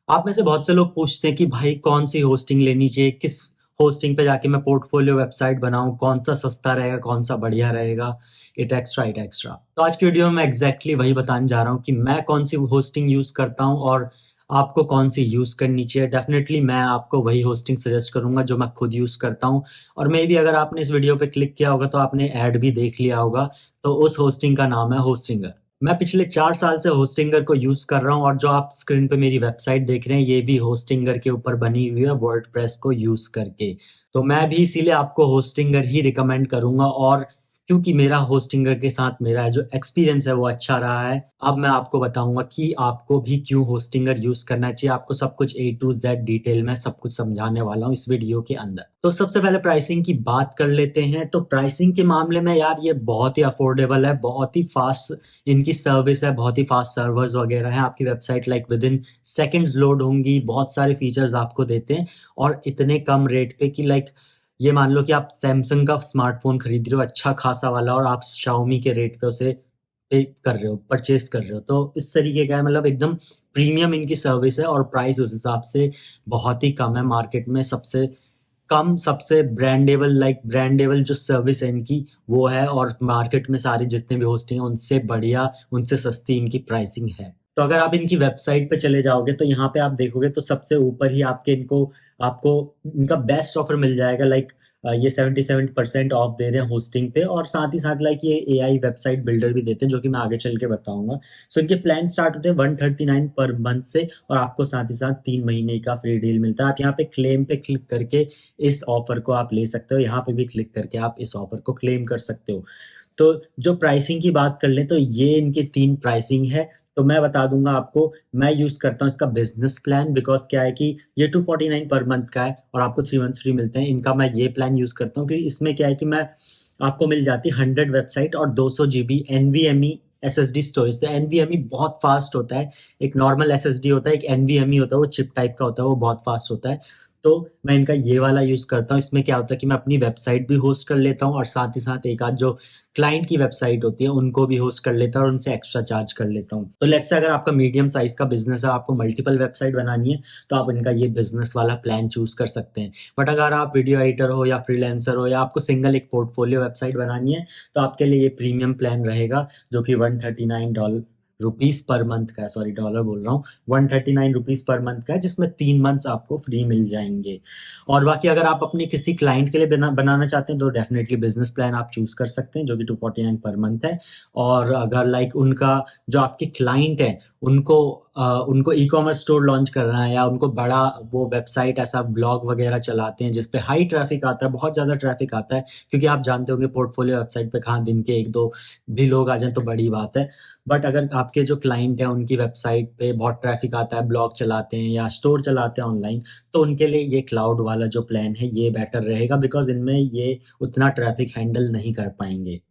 आप में से बहुत से लोग पूछते हैं कि भाई कौन-सी होस्टिंग लेनी चाहिए? किस होस्टिंग पे जाके मैं पोर्टफोलियो वेबसाइट बनाऊँ? कौन-सा सस्ता रहेगा? कौन-सा बढ़िया रहेगा? It extra. तो आज की वीडियो में मैं एग्ज़ैक्टली वही बताने जा रहा हूँ कि मैं कौन-सी होस्टिंग यूज़ करता हूँ और आपको कौन-सी यूज़ करनी चाहिए। डेफ़िनेटली मैं आपको वही होस्टिंग सजेस्ट करूँगा जो मैं खुद यूज़ करता हूँ और मेबी अगर आपने इस वीडियो पे क्लिक किया होगा तो आपने ऐड भी देख लिया होगा। तो उस होस्टिंग का नाम है होस्टिंगर। मैं पिछले 4 साल से होस्टिंगर को यूज़ कर रहा हूँ और जो आप स्क्रीन पे मेरी वेबसाइट देख रहे हैं, ये भी होस्टिंगर के ऊपर बनी हुई है वर्डप्रेस को यूज़ करके। तो मैं भी इसीलिए आपको होस्टिंगर ही रिकमेंड करूँगा और क्योंकि मेरा होस्टिंगर के साथ मेरा जो एक्सपीरियंस है वो अच्छा रहा है। अब मैं आपको बताऊँगा कि आपको भी क्यों होस्टिंगर यूज़ करना चाहिए। आपको सब कुछ ए टू ज़ेड डिटेल में सब कुछ समझाने वाला हूँ इस वीडियो के अंदर। तो सबसे पहले प्राइसिंग की बात कर लेते हैं। तो प्राइसिंग के मामले में यार ये बहुत ही अफोर्डेबल है, बहुत ही फ़ास्ट इनकी सर्विस है, बहुत ही फ़ास्ट सर्वर्स वगैरह हैं, आपकी website like within seconds load होंगी, बहुत सारे फीचर्स आपको देते हैं और इतने कम रेट पे कि लाइक ये मान लो कि आप सैमसंग का स्मार्टफ़ोन खरीद रहे हो अच्छा खासा वाला और आप शाओमी के रेट पे उसे पे कर रहे हो, परचेज़ कर रहे हो। तो इस तरीके का है मतलब एकदम प्रीमियम इनकी सर्विस है और प्राइस उस हिसाब से बहुत ही कम है मार्केट में सबसे कम सबसे ब्रांडेबल जो सर्विस है इनकी वो है और मार्केट में सारे जितने भी होस्टिंग है उनसे बढ़िया, उनसे सस्ती इनकी प्राइसिंग है। तो अगर आप इनकी वेबसाइट पे चले जाओगे तो यहाँ पे आप देखोगे तो सबसे ऊपर ही आपको इनका बेस्ट ऑफर मिल जाएगा लाइक ये 77% ऑफ दे रहे हैं होस्टिंग पे और साथ ही साथ लाइक ये एआई वेबसाइट बिल्डर भी देते हैं जो कि मैं आगे चल के बताऊँगा। सो इनके प्लान स्टार्ट होते हैं 139 पर मंथ से और आपको साथ ही साथ 3 महीने का फ्री डील मिलता है। आप यहाँ पे क्लेम पे क्लिक करके इस ऑफ़र को आप ले सकते हो, यहाँ पे भी क्लिक करके आप इस ऑफ़र को क्लेम कर सकते हो। तो जो प्राइसिंग की बात कर लें तो ये इनके 3 प्राइसिंग है, तो मैं बता दूँगा आपको, मैं यूज़ करता हूँ इसका बिज़नेस प्लान बिकॉज़ क्या है कि ये 249 पर मंथ का है और आपको 3 मंथ्स फ्री मिलते हैं। इनका मैं ये प्लान यूज़ करता हूँ क्योंकि इसमें क्या है कि मैं आपको मिल जाती है 100 वेबसाइट और 200 जीबी एनवीएमई एसएसडी स्टोरेज। तो एनवीएमई बहुत फ़ास्ट होता है, एक नॉर्मल एसएसडी होता है, एक एनवीएमई होता है, वो चिप टाइप का होता है, वो बहुत फ़ास्ट होता है। तो मैं इनका ये वाला यूज़ करता हूँ, इसमें क्या होता है कि मैं अपनी वेबसाइट भी होस्ट कर लेता हूँ और साथ ही साथ एक आध जो क्लाइंट की वेबसाइट होती है, उनको भी होस्ट कर लेता हूँ और उनसे एक्स्ट्रा चार्ज कर लेता हूँ। तो लेट्स से अगर आपका मीडियम साइज़ का बिज़नेस है, आपको मल्टीपल वेबसाइट बनानी है, तो आप इनका ये बिज़नेस वाला प्लान चूज़ कर सकते हैं। बट अगर आप वीडियो एडिटर हो या फ्रीलांसर हो या आपको सिंगल एक पोर्टफोलियो वेबसाइट बनानी है, तो आपके लिए ये प्रीमियम प्लान रहेगा, जो कि $139 पर मंथ का है, सॉरी डॉलर बोल रहा हूँ, ₹139 पर मंथ का है, जिसमें 3 मंथ्स आपको फ्री मिल जाएँगे। और बाकी अगर आप अपने किसी क्लाइंट के लिए बनाना चाहते हैं, तो डेफ़िनिटली बिज़नेस प्लान आप चूज़ कर सकते हैं, जो कि 249 पर मंथ है। और अगर लाइक उनका जो आपके क्लाइंट हैं, उनको ई-कॉमर्स स्टोर लॉन्च करना है या उनको बड़ा वो वेबसाइट ऐसा ब्लॉग वगैरह चलाते हैं, जिस पे हाई ट्रैफ़िक आता है, बहुत ज़्यादा ट्रैफ़िक आता है, क्योंकि आप जानते होंगे पोर्टफोलियो वेबसाइट पे कहाँ दिन के 1-2 भी लोग आ जाएँ, तो बड़ी बात है। बट अगर आपके जो क्लाइंट हैं, उनकी वेबसाइट पे बहुत ट्रैफ़िक आता है, ब्लॉग चलाते हैं या स्टोर चलाते हैं ऑनलाइन, तो उनके लिए ये क्लाउड वाला जो प्लान है, ये बेटर रहेगा बिकॉज़ इनमें ये उतना ट्रैफ़िक हैंडल नहीं कर पाएँगे।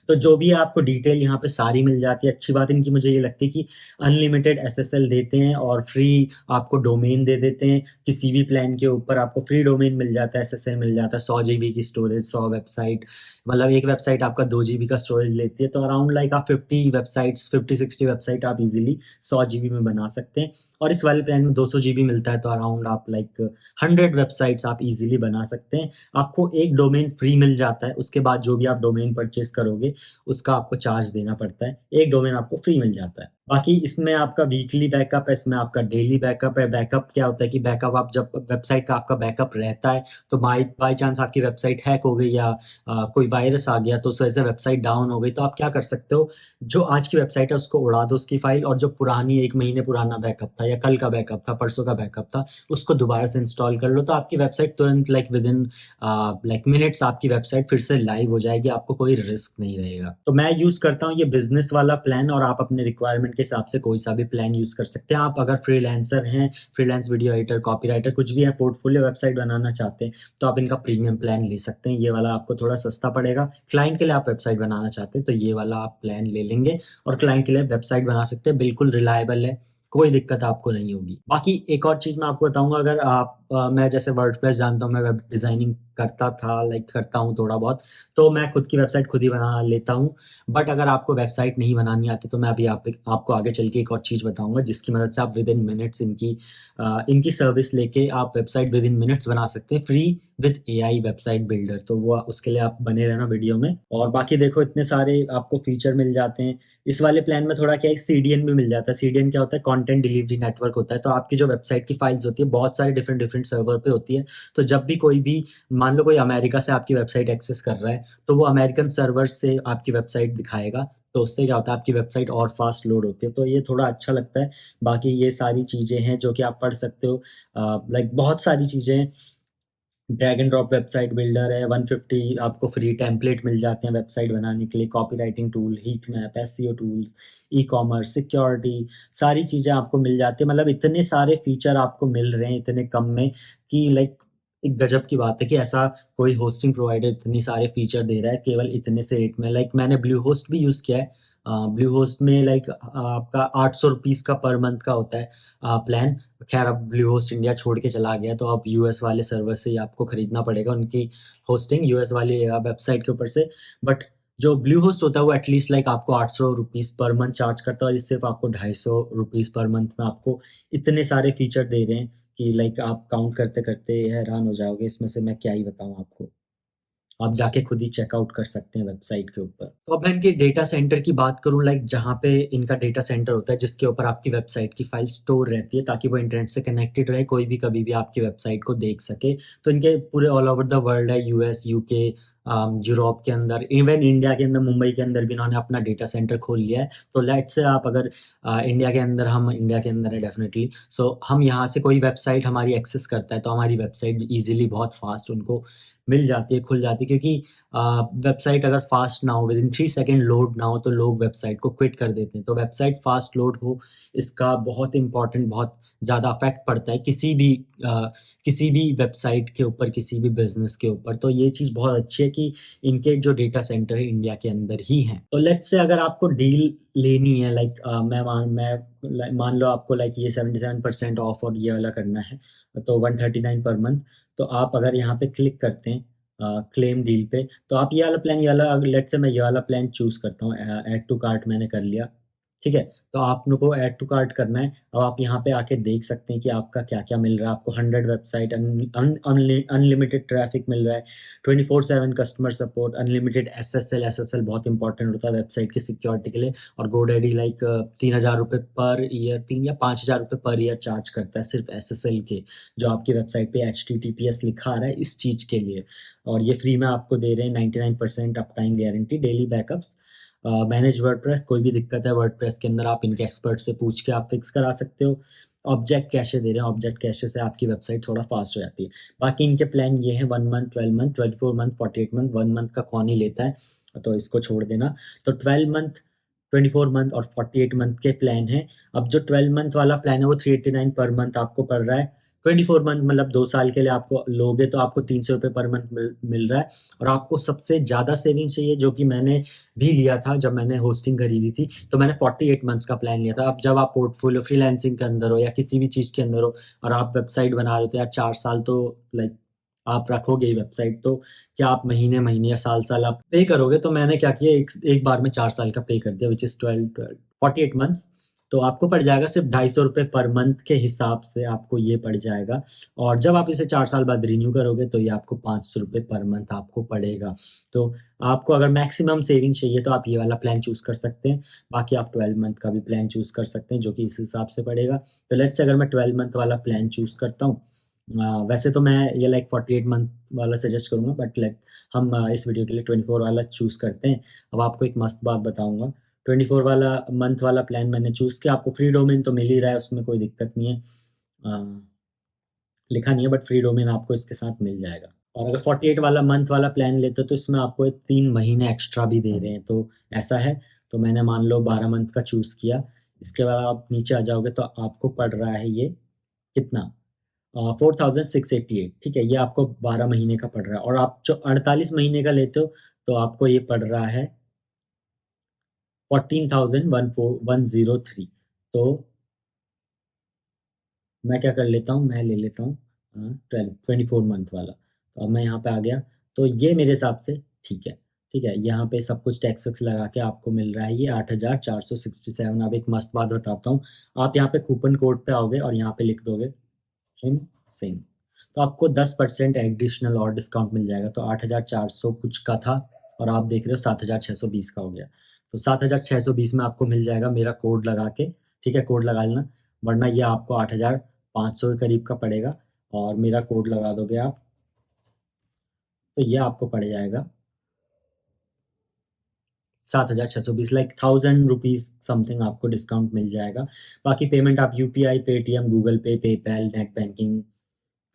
तो जो भी है आपको डिटेल यहाँ पे सारी मिल जाती है। अच्छी बात इनकी मुझे ये लगती है कि अनलिमिटेड एसएसएल देते हैं और फ्री आपको डोमेन दे देते हैं। किसी भी प्लान के ऊपर आपको फ्री डोमेन मिल जाता है, एसएसएल मिल जाता है, 100 जीबी की स्टोरेज, 100 वेबसाइट मतलब एक वेबसाइट आपका 2 जीबी का स्टोरेज लेती है, तो अराउंड लाइक आप 50 वेबसाइट्स 50-60 वेबसाइट आप इज़िली 100 जीबी में बना सकते हैं। और इस वाले प्लान में 200 जीबी मिलता है, तो अराउंड आप लाइक 100 वेबसाइट्स आप इज़िली बना सकते हैं। आपको एक डोमेन फ्री मिल जाता है, उसके बाद जो भी आप डोमेन परचेज़ करोगे उसका आपको चार्ज देना पड़ता है। एक डोमेन आपको फ्री मिल जाता है। बाकी इसमें आपका वीकली बैकअप है, इसमें आपका डेली बैकअप है। बैकअप क्या होता है कि बैकअप आप जब वेबसाइट का आपका बैकअप रहता है, तो बाय बाय चांस आपकी वेबसाइट हैक हो गई या कोई वायरस आ गया, तो उस वजह से वेबसाइट डाउन हो गई, तो आप क्या कर सकते हो, जो आज की वेबसाइट है उसको उड़ा दो उसकी फ़ाइल और जो पुरानी 1 महीने पुराना बैकअप था या कल का बैकअप था, परसों का बैकअप था, उसको दोबारा से इंस्टॉल कर लो, तो आपकी वेबसाइट तुरंत लाइक विदिन लाइक मिनट्स आपकी वेबसाइट फिर से लाइव हो जाएगी, आपको कोई रिस्क नहीं रहेगा। तो मैं यूज़ करता हूँ ये बिज़नेस वाला प्लान और आप अपने रिक्वायरमेंट के हिसाब से कोई सा भी प्लान यूज़ कर सकते हैं। आप अगर फ्रीलांसर हैं, फ्रीलांस वीडियो एडिटर, कॉपीराइटर कुछ भी है, पोर्टफोलियो वेबसाइट बनाना चाहते हैं, तो आप इनका प्रीमियम प्लान ले सकते हैं। ये वाला आपको थोड़ा सस्ता पड़ेगा। क्लाइंट के लिए आप वेबसाइट बनाना चाहते हैं, तो ये वाला आप प्लान ले लेंगे और क्लाइंट के लिए वेबसाइट बना सकते हैं, बिल्कुल रिलायबल है, कोई दिक्कत आपको नहीं होगी। बाकी एक और चीज़ मैं आपको बताऊँगा अगर मैं जैसे वर्डप्रेस जानता हूँ, मैं वेब डिज़ाइनिंग करता था, लाइक करता हूँ थोड़ा बहुत, तो मैं खुद की वेबसाइट खुद ही बना लेता हूँ। बट अगर आपको वेबसाइट नहीं बनानी आती, तो मैं अभी आपको आगे चल के एक और चीज़ बताऊँगा, जिसकी मदद से आप विदिन मिनट्स इनकी सर्विस लेके आप वेबसाइट विदिन मिनट्स बना सकते हैं, free with AI website builder. तो वो उसके लिए आप बने रहना वीडियो में। और बाकी देखो, इतने सारे आपको फीचर मिल जाते हैं। इस वाले प्लान में थोड़ा क्या है, सीडीएन भी मिल जाता है। सीडीएन क्या होता है? कंटेंट डिलीवरी नेटवर्क होता है। तो आपकी जो वेबसाइट की फाइल्स होती है, बहुत सारे डिफरेंट डिफरेंट सर्वर पे होती है। तो जब भी कोई भी, मान लो कोई अमेरिका से आपकी वेबसाइट एक्सेस कर रहा है, तो वो अमेरिकन सर्वर से आपकी वेबसाइट दिखाएगा। तो उससे क्या होता है, आपकी वेबसाइट और फास्ट लोड होती है। तो ये थोड़ा अच्छा लगता है। बाकी ये सारी चीज़ें हैं जो कि आप पढ़ सकते हो। लाइक बहुत सारी चीज़ें हैं। Drag and drop website builder है, 150 आपको फ्री टेम्पलेट मिल जाते हैं वेबसाइट बनाने के लिए, copywriting tool, heat map, SEO tools, e-commerce, security, सारी चीज़ें आपको मिल जाती है। मतलब इतने सारे फीचर आपको मिल रहे हैं इतने कम में, कि लाइक एक गजब की बात है कि ऐसा कोई होस्टिंग प्रोवाइडर इतने सारे फीचर दे रहा है केवल इतने से रेट में। लाइक मैंने ब्लूहोस्ट भी यूज़ किया है। ब्लूहोस्ट में लाइक आपका ₹800 का पर मंथ का होता है प्लान। खैर अब ब्लूहोस्ट इंडिया छोड़ के चला गया, तो अब यूएस वाले सर्वर से ही आपको खरीदना पड़ेगा उनकी होस्टिंग, यूएस वाली वेबसाइट के ऊपर से। बट जो ब्लूहोस्ट होता है वो एटलीस्ट लाइक आपको ₹800 पर मंथ चार्ज करता है, और ये सिर्फ आपको ₹250 पर मंथ में आपको इतने सारे फीचर दे रहे हैं कि लाइक आप काउंट करते करते हैरान हो जाओगे, इसमें से मैं क्या ही बताऊं आपको। आप जाके खुद ही चेकआउट कर सकते हैं वेबसाइट के ऊपर। तो अब मैं इनके डेटा सेंटर की बात करूँ, लाइक जहाँ पे इनका डेटा सेंटर होता है, जिसके ऊपर आपकी वेबसाइट की फाइल स्टोर रहती है, ताकि वो इंटरनेट से कनेक्टेड रहे, कोई भी कभी भी आपकी वेबसाइट को देख सके। तो इनके पूरे ऑल ओवर द वर्ल्ड है, यूएस, यूके, यूरोप के अंदर, इवन इंडिया के अंदर, मुंबई के अंदर भी इन्होंने अपना डेटा सेंटर खोल लिया है। तो लेट्स से आप अगर इंडिया के अंदर, हम इंडिया के अंदर है डेफिनेटली, सो हम यहाँ से कोई वेबसाइट हमारी एक्सेस करता है, तो हमारी वेबसाइट ईज़िली बहुत फास्ट उनको मिल जाती है, खुल जाती है, क्योंकि वेबसाइट अगर फास्ट ना हो, विदिन 3 सेकंड लोड ना हो, तो लोग वेबसाइट को क्विट कर देते हैं। तो वेबसाइट फास्ट लोड हो, इसका बहुत इम्पोर्टेंट, बहुत ज़्यादा इफ़ेक्ट पड़ता है किसी भी वेबसाइट के ऊपर, किसी भी बिज़नेस के ऊपर। तो ये चीज़ बहुत अच्छी है कि इनके जो डेटा सेंटर है इंडिया के अंदर ही हैं। तो लेट्स से अगर आपको डील लेनी है, लाइक मैं मान लो आपको लाइक ये 77% ऑफ और ये वाला करना है, तो 139 पर मंथ। तो आप अगर यहाँ पे क्लिक करते हैं क्लेम डील पे, तो आप ये वाला अगर लेट्स से मैं ये वाला प्लान चूज़ करता हूँ, ऐड टू कार्ट मैंने कर लिया, ठीक है? तो आप लोग को ऐड टू कार्ट करना है। अब आप यहाँ पे आके देख सकते हैं कि आपका क्या-क्या मिल रहा है। आपको 100 वेबसाइट, अनलिमिटेड ट्रैफ़िक मिल रहा है, 24/7 customer support, unlimited SSL. SSL बहुत इंपॉर्टेंट होता है वेबसाइट की सिक्योरिटी के लिए। और गोडैडी लाइक ₹3000 पर ईयर, 3 या ₹5000 पर ईयर चार्ज करता है सिर्फ़ एसएसएल के, जो आपकी वेबसाइट पे एचटीटीपीएस लिखा आ रहा है इस चीज़ के लिए। और ये फ्री में आपको दे रहे हैं, 99% up time guarantee, daily backups, manage WordPress. कोई भी दिक्कत है वर्डप्रेस के अंदर, आप इनके एक्सपर्ट से पूछ के आप फिक्स करा सकते हो। ऑब्जेक्ट कैशे दे रहे हैं, ऑब्जेक्ट कैशे से आपकी वेबसाइट थोड़ा फास्ट हो जाती है। बाकी इनके प्लान ये हैं, 1 month, 12 month, 24 month, 48 month. 1 month का कौन ही लेता है, तो इसको छोड़ देना। तो 12 मंथ, 24 मंथ और 48 मंथ के प्लान हैं। अब जो 12 मंथ वाला प्लान है वो 389 पर मंथ आपको पड़ रहा है। 24 मंथ मतलब 2 साल के लिए आपको लोगे, तो आपको ₹300 पर मंथ मिल रहा है। और आपको सबसे ज़्यादा सेविंग्स चाहिए, जो कि मैंने भी लिया था जब मैंने होस्टिंग खरीदी थी, तो मैंने 48 मंथ्स का प्लान लिया था। अब जब आप पोर्टफोलियो फ्रीलांसिंग के अंदर हो या किसी भी चीज़ के अंदर हो, और आप वेबसाइट बना रहे हो, तो यार 4 साल तो लाइक आप रखोगे ही वेबसाइट, तो क्या आप महीने-महीने या साल-साल आप पे करोगे? तो मैंने क्या किया, एक एक बार में 4 साल का पे कर दिया, व्हिच इज़ 12 48 मंथ्स। तो आपको पड़ जाएगा सिर्फ़ ₹250 पर मंथ के हिसाब से आपको ये पड़ जाएगा। और जब आप इसे 4 साल बाद रिन्यू करोगे, तो ये आपको ₹500 पर मंथ आपको पड़ेगा। तो आपको अगर मैक्सिमम सेविंग चाहिए, तो आप ये वाला प्लान चूज़ कर सकते हैं। बाकी आप 12 मंथ का भी प्लान चूज़ कर सकते हैं, जो कि इस हिसाब से पड़ेगा। तो लेट्स से अगर मैं 12 मंथ वाला प्लान चूज़ करता हूँ, वैसे तो मैं ये लाइक 48 मंथ वाला सजेस्ट करूँगा, बट लाइक हम इस वीडियो के लिए 24 वाला चूज़ करते हैं। अब आपको एक मस्त बात बताऊँगा, 24 वाला मंथ वाला प्लान मैंने चूज़ किया, आपको फ्री डोमेन तो मिल ही रहा है, उसमें कोई दिक्कत नहीं है। अ, लिखा नहीं है, बट फ्री डोमेन आपको इसके साथ मिल जाएगा। और अगर 48 वाला मंथ वाला प्लान लेते हो, तो इसमें आपको एक 3 महीने एक्स्ट्रा भी दे रहे हैं, तो ऐसा है। तो मैंने मान लो 12 मंथ का चूज़ किया। इसके बाद आप नीचे आ जाओगे, तो आपको पड़ रहा है ये कितना, 4688, ठीक है? ये आपको 12 महीने का पड़ रहा है। और आप जो 48 महीने का लेते हो, तो आपको ये पड़ रहा है 14,103। तो मैं क्या कर लेता हूँ, मैं ले लेता हूँ 12 24 मंथ वाला। अब मैं यहाँ पे आ गया, तो ये मेरे हिसाब से ठीक है, ठीक है? यहाँ पे सब कुछ टैक्स वैक्स लगा के आपको मिल रहा है ये 8,467। अब एक मस्त बात बताता हूँ, आप यहाँ पे कूपन कोड पे आओगे और यहाँ पे लिख दोगे हिम सिंह, तो आपको 10% एडिशनल और डिस्काउंट मिल जाएगा। तो 8,400 कुछ का था और आप देख रहे हो 7,620 का हो गया। तो 7,620 में आपको मिल जाएगा मेरा कोड लगा के, ठीक है? कोड लगा लेना, वरना ये आपको 8,500 के करीब का पड़ेगा और मेरा कोड लगा दोगे आप, तो ये आपको पड़ जाएगा 7,620, लाइक 1000 रुपीज़ समथिंग आपको डिस्काउंट मिल जाएगा। बाकी पेमेंट आप यूपीआई, पेटीएम, गूगल पे, पेपैल, नेट बैंकिंग,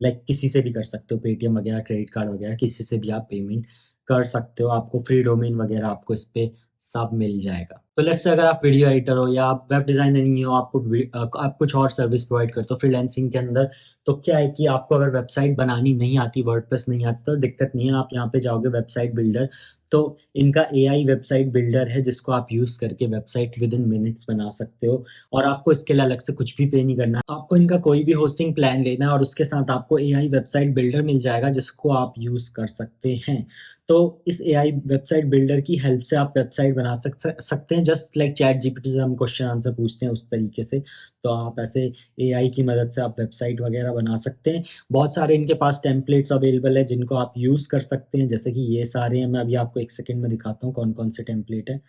लाइक किसी से भी कर सकते हो, पेटीएम वगैरह, क्रेडिट कार्ड वगैरह किसी से भी आप पेमेंट कर सकते हो। आपको फ्री डोमेन वगैरह आपको इस पे सब मिल जाएगा। तो लेट्स से अगर आप वीडियो एडिटर हो या आप वेब डिज़ाइनर नहीं हो, आप कुछ और सर्विस प्रोवाइड करते हो फ्रीलांसिंग के अंदर, तो क्या है कि आपको अगर वेबसाइट बनानी नहीं आती, वर्डप्रेस नहीं आती, तो दिक्कत नहीं है। आप यहाँ पे जाओगे वेबसाइट बिल्डर, तो इनका एआई वेबसाइट बिल्डर है जिसको आप यूज़ करके वेबसाइट विदिन मिनट्स बना सकते हो और आपको इसके लिए अलग से कुछ भी पे नहीं करना है। आपको इनका कोई भी होस्टिंग प्लान लेना है और उसके साथ आपको एआई वेबसाइट बिल्डर मिल जाएगा जिसको आप यूज़ कर सकते हैं। तो इस एआई वेबसाइट बिल्डर की हेल्प से आप वेबसाइट बना सकते हैं, जस्ट लाइक चैट जीपीटी से हम क्वेश्चन आंसर पूछते हैं उस तरीके से। तो आप ऐसे एआई की मदद से आप वेबसाइट वगैरह बना सकते हैं। बहुत सारे इनके पास टेम्पलेट्स अवेलेबल है जिनको आप यूज़ कर सकते हैं, जैसे कि ये सारे हैं। मैं अभी आपको 1 सेकंड में दिखाता हूँ कौन-कौन से टेम्पलेट हैं।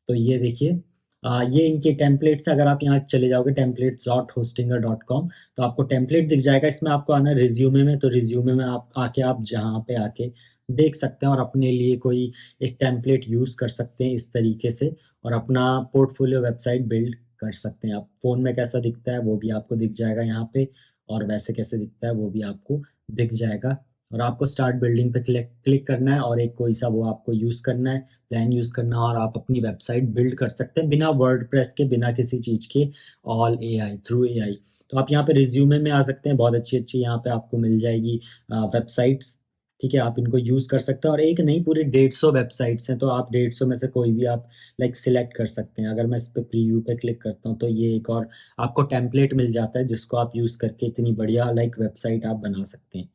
तो ये देखिए, ये इनके टेम्पलेट्स हैं। अगर आप यहाँ चले जाओगे templates.hostinger.com, तो आपको टेम्पलेट दिख जाएगा। इसमें आपको आना है रिज़्यूमे में, तो रिज़्यूमे में आप जहाँ पे आके देख सकते हैं और अपने लिए कोई एक टेम्पलेट यूज़ कर सकते हैं इस तरीके से और अपना पोर्टफोलियो वेबसाइट बिल्ड कर सकते हैं आप। फ़ोन में कैसा दिखता है वो भी आपको दिख जाएगा यहाँ पे और वैसे कैसे दिखता है वो भी आपको दिख जाएगा और आपको स्टार्ट बिल्डिंग पे क्लिक क्लिक करना है और एक कोई-सा वो आपको यूज़ करना है, प्लान यूज़ करना है और आप अपनी वेबसाइट बिल्ड कर सकते हैं बिना वर्डप्रेस के, बिना किसी चीज़ के, ऑल एआई, थ्रू एआई। तो आप यहाँ पे रिज़्यूमे में आ सकते हैं, बहुत अच्छी-अच्छी यहाँ पे आपको मिल जाएगी वेबसाइट्स, ठीक है? आप इनको यूज़ कर सकते हैं और एक नहीं, पूरी 150 वेबसाइट्स हैं, तो आप 150 में से कोई भी आप लाइक सिलेक्ट कर सकते हैं। अगर मैं इस पे प्रीव्यू पे क्लिक करता हूँ, तो ये एक और आपको टेम्पलेट मिल जाता है जिसको आप यूज़ करके इतनी बढ़िया लाइक वेबसाइट आप बना सकते हैं।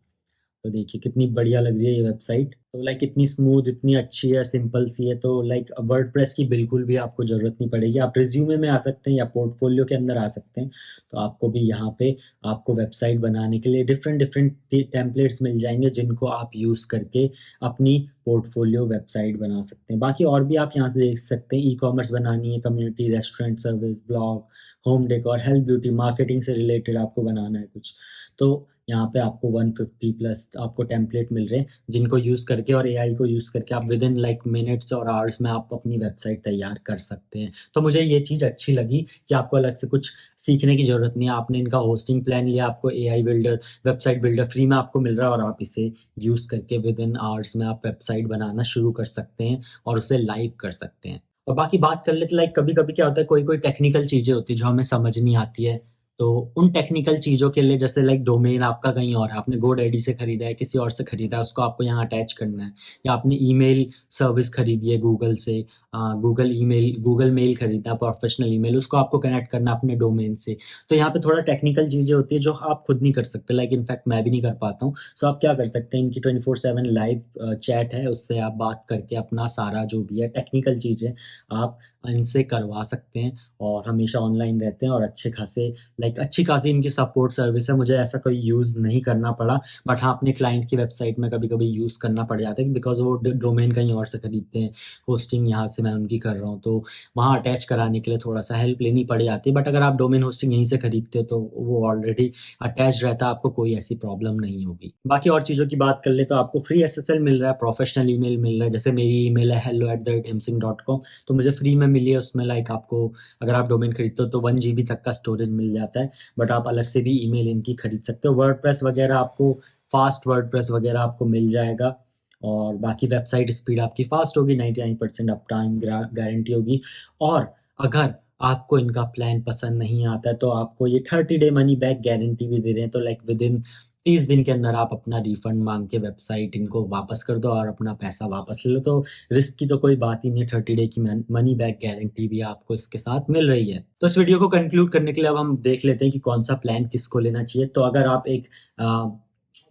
तो देखिए कितनी बढ़िया लग रही है ये वेबसाइट। तो लाइक इतनी स्मूथ, इतनी अच्छी है, सिंपल सी है, तो लाइक वर्डप्रेस की बिल्कुल भी आपको ज़रूरत नहीं पड़ेगी। आप रिज़्यूमे में आ सकते हैं या पोर्टफोलियो के अंदर आ सकते हैं। तो आपको भी यहाँ पे आपको वेबसाइट बनाने के लिए डिफरेंट-डिफरेंट टेम्पलेट्स मिल जाएँगे जिनको आप यूज़ करके अपनी पोर्टफोलियो वेबसाइट बना सकते हैं। बाकी और भी आप यहाँ से देख सकते हैं, ई-कॉमर्स बनानी है, community, restaurant service, blog, home decor, health, beauty, marketing से रिलेटेड आपको बनाना है कुछ। तो यहाँ पे आपको 150 प्लस आपको टेम्पलेट मिल रहे हैं, जिनको यूज़ करके और एआई को यूज़ करके आप विदिन लाइक मिनट्स और आवर्स में आप अपनी वेबसाइट तैयार कर सकते हैं। तो मुझे ये चीज़ अच्छी लगी कि आपको अलग से कुछ सीखने की ज़रूरत नहीं है। आपने इनका होस्टिंग प्लान लिया, आपको AI builder, website builder free में आपको मिल रहा है और आप इसे यूज़ करके विदिन आवर्स में आप वेबसाइट बनाना शुरू कर सकते हैं और उसे लाइव कर सकते हैं। और बाकी बात कर लेते, लाइक कभी-कभी क्या होता है, कोई-कोई टेक्निकल चीज़ें होती हैं जो हमें समझ नहीं आती है। तो उन टेक्निकल चीज़ों के लिए, जैसे लाइक डोमेन आपका कहीं और है, आपने गोडैडी से खरीदा है, किसी और से खरीदा है, उसको आपको यहाँ अटैच करना है, या आपने ईमेल सर्विस खरीदी है गूगल से, गूगल मेल खरीदा है, प्रोफेशनल ईमेल, उसको आपको कनेक्ट करना है अपने डोमेन से। तो यहाँ पे थोड़ा टेक्निकल चीज़ें होती हैं जो आप खुद नहीं कर सकते, लाइक इनफैक्ट मैं भी नहीं कर पाता हूँ। सो आप क्या कर सकते हैं, इनकी 24/7 लाइव चैट है, उससे आप बात करके अपना सारा जो भी है टेक्निकल चीज़ें आप इनसे करवा सकते हैं और हमेशा ऑनलाइन रहते हैं और अच्छे खासे लाइक अच्छी खासी इनकी सपोर्ट सर्विस है। मुझे ऐसा कोई यूज़ नहीं करना पड़ा, बट हाँ, अपने क्लाइंट की वेबसाइट में कभी-कभी यूज़ करना पड़ जाता है बिकॉज़ वो डोमेन कहीं और से खरीदते हैं, होस्टिंग यहाँ से मैं उनकी कर रहा हूँ, तो वहाँ अटैच कराने के लिए थोड़ा-सा हेल्प लेनी पड़ जाती है। बट अगर आप डोमेन होस्टिंग यहीं से खरीदते हो तो वो ऑलरेडी अटैच्ड रहता है, आपको कोई ऐसी प्रॉब्लम नहीं होगी। बाकी और चीज़ों की बात कर लें तो आपको फ्री एसएसएल मिल रहा है, प्रोफेशनल ईमेल मिल रहा है, जैसे मेरी ईमेल है hello@himsing.com, तो मुझे फ्री में मिली है। उसमें लाइक आपको, अगर आप डोमेन खरीदते हो तो 1 जीबी तक का स्टोरेज मिल जाता है, बट आप अलग से भी ईमेल इनकी खरीद सकते हो। वर्डप्रेस वगैरह आपको, फास्ट वर्डप्रेस वगैरह आपको मिल जाएगा और बाकी वेबसाइट स्पीड आपकी फास्ट होगी, 99% अप टाइम गारंटी होगी। और अगर आपको इनका प्लान पसंद नहीं आता है तो आपको ये 30 डे मनी बैक गारंटी भी दे रहे हैं, तो लाइक विदिन 30 दिन के अंदर आप अपना रिफंड माँग के वेबसाइट इनको वापस कर दो और अपना पैसा वापस ले लो। तो रिस्क की तो कोई बात ही नहीं है, 30 डे की मनी बैक गारंटी भी आपको इसके साथ मिल रही है। तो इस वीडियो को कंक्लूड करने के लिए अब हम देख लेते हैं कि कौन-सा प्लान किसको लेना चाहिए। तो अगर आप एक अ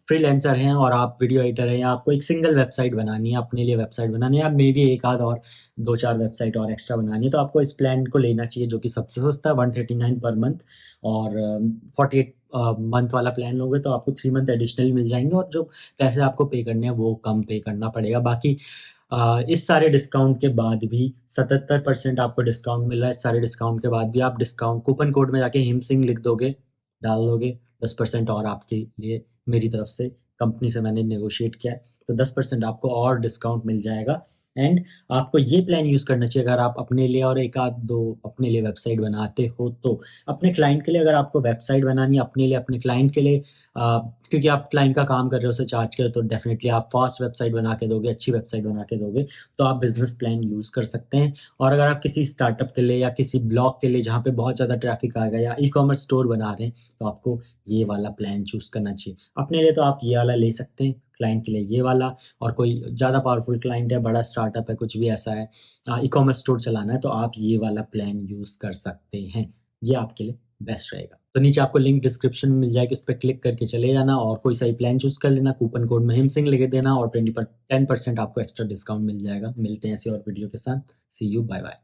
फ्रीलांसर हैं और आप वीडियो एडिटर हैं या आपको एक सिंगल वेबसाइट बनानी है, अपने लिए वेबसाइट बनानी है या मे बी एक आध और 2-4 वेबसाइट और एक्स्ट्रा बनानी है, तो आपको इस प्लान को लेना चाहिए जो कि सबसे सस्ता है 139 पर मंथ और 48 मंथ वाला प्लान लोगे तो आपको 3 मंथ एडिशनल मिल जाएँगे और जो पैसे आपको पे करने हैं वो कम पे करना पड़ेगा। बाकी इस सारे डिस्काउंट के बाद भी 77% आपको डिस्काउंट मिल रहा है। इस सारे डिस्काउंट के बाद भी आप डिस्काउंट कूपन कोड में जाके हिमसिंग लिख दोगे, डाल दोगे, 10% और आपके लिए मेरी तरफ से कंपनी से मैंने नेगोशिएट किया है, तो 10% आपको और डिस्काउंट मिल जाएगा एंड आपको ये प्लान यूज़ करना चाहिए अगर आप अपने लिए और 1 आध 2 अपने लिए वेबसाइट बनाते हो तो। अपने क्लाइंट के लिए अगर आपको वेबसाइट बनानी है अपने लिए, अपने क्लाइंट के लिए क्योंकि आप क्लाइंट का काम कर रहे हो, उसे चार्ज कर रहे हो तो डेफ़िनिटली आप फ़ास्ट वेबसाइट बना के दोगे, अच्छी वेबसाइट बना के दोगे, तो आप बिज़नेस प्लान यूज़ कर सकते हैं। और अगर आप किसी स्टार्टअप के लिए या किसी ब्लॉग के लिए जहाँ पे बहुत ज़्यादा ट्रैफ़िक आएगा या ई-कॉमर्स स्टोर बना रहे हैं, तो आपको ये वाला प्लान चूज़ करना चाहिए। अपने लिए तो आप ये वाला ले सकते हैं, क्लाइंट के लिए ये वाला और कोई ज़्यादा पावरफुल क्लाइंट है, बड़ा स्टार्टअप है, कुछ भी ऐसा है ई-कॉमर्स स्टोर चलाना है, तो आप ये वाला प्लान यूज़ कर सकते हैं। ये आपके लिए बेस्ट रहेगा। तो नीचे आपको लिंक डिस्क्रिप्शन में मिल जाएगी, उस पे क्लिक करके चले जाना और कोई सही प्लान चूज़ कर लेना, कूपन कोड में हिमसिंग लिख देना और 10% आपको एक्स्ट्रा डिस्काउंट मिल जाएगा। मिलते हैं ऐसी और वीडियो के साथ। सी यू, बाय बाय।